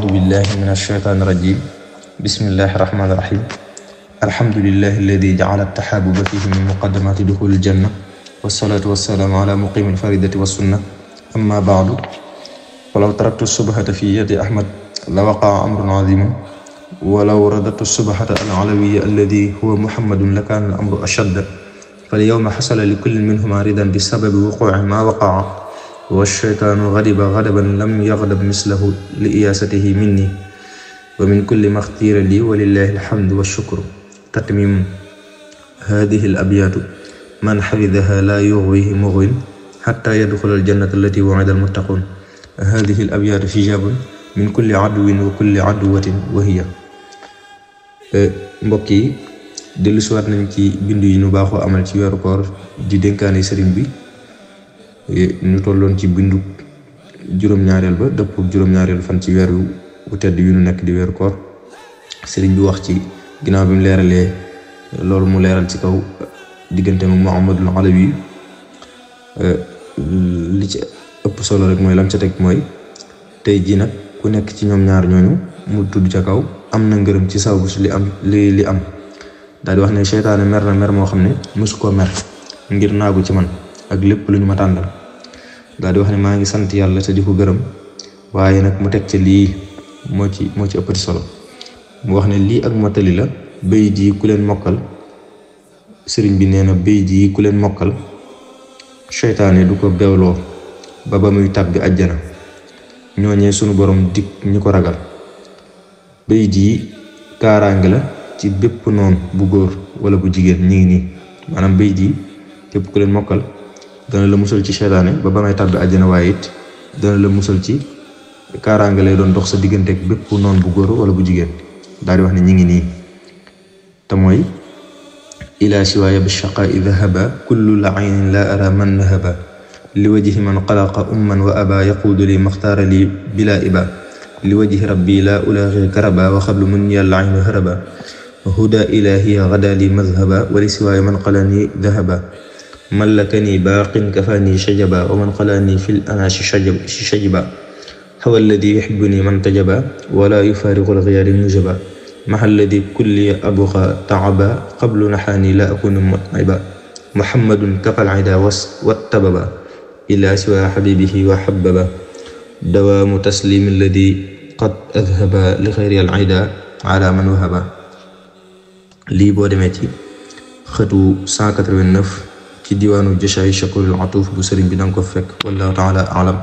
أعوذ بالله من الشيطان الرجيم بسم الله الرحمن الرحيم الحمد لله الذي جعل التحابب فيه من مقدمات دخول الجنة والصلاة والسلام على مقيم الفريدة والسنة أما بعد ولو تركت الشبهة في يد أحمد لوقع أمر عظيم ولو رددت الشبهة العلوية الذي هو محمد لكان الأمر أشد فاليوم حصل لكل منهما رضا بسبب وقوع ما وقع والشيطان غضب غضبا لم يغضب مثله لإياسته مني ومن كل ما اختير لي ولله الحمد والشكر تتميم هذه الأبيات من حفظها لا يغويه مغوٍ حتى يدخل الجنة التي وعد المتقون هذه الأبيات حجاب من كل عدو وكل عدوة وهي mbokk yi dellu si waat nañ ci bindu yi ñu baaxoo amal ci weeru koor di dénkaane sëriñ bi ñu tolloon ci bindu juróom-ñaareel ba dëpp juróom-ñaareel fan ci weer wu tedd yu ñu nekk di weeru koor sëriñ bi wax ci ginnaaw bi mu leeralee loolu mu leeral ci kaw diggante mu Muhammadul Alawi li ci ëpp solo rek mooy lam ca teg mooy tey ji nag ku nekk ci ñoom ñaar ñooñu mu tudd ca kaw am na ngërëm ci sababu li am li am daal di wax ne seytaane mer na mer moo xam ne mësu koo mer ngir naagu ci man ak lépp lu ñu ma tàndal daal di wax ne maa ngi sant yàlla te di ko gërëm waaye nag mu teg ca lii moo ci ëppati solo mu wax ne lii ak mottali la béy ji ku leen mokkal sëriñ bi nee na béy ji ku leen mokkal seytaane du ko bewloo ba muy tàbbi àjjana ñooñee sunu borom dig ñi ko ragal béy ji kaaraange la ci bépp noon bu góor wala bu jigéen ñi ngi nii maanaam béy ji képp ku leen mokkal dana la musal ci seytaane ba may tàbbi àjjana waaye it dana la musal ci kaaraange lay doon dox sa diggante ak bépp noon bu góor wala bu jigéen daal di wax ne ñi ngi nii te mooy ila siwaaya bi shaqaa'i dhahaba kullu la'inin la ara man nahaba li wajhi man xalaqa umman wa aba yaquudu li maxtaara li bila iba li wajhi rabbi la ulaaxi karaba wa xablu mun yàlla aynu haraba huda ilahiya gada li madhaba wa li siwaaya man qalani dhahaba ملكني باق كفاني شجبا ومن قلاني في الأناش شجبا هو الذي يحبني من تجبا ولا يفارق الغيار النجبا مع الذي كل أبغى تعبا قبل نحاني لا أكون متعبا محمد كفى العدا واتببا إلى سوى حبيبه وحببا دوام تسليم الذي قد أذهب لخير العدا على من وهبا lii boo demee ci xëtu 189 ci diwaanu Jashaay Shakurul Atuuf bu sëriñ bi danga ko fekk wallahu taala alam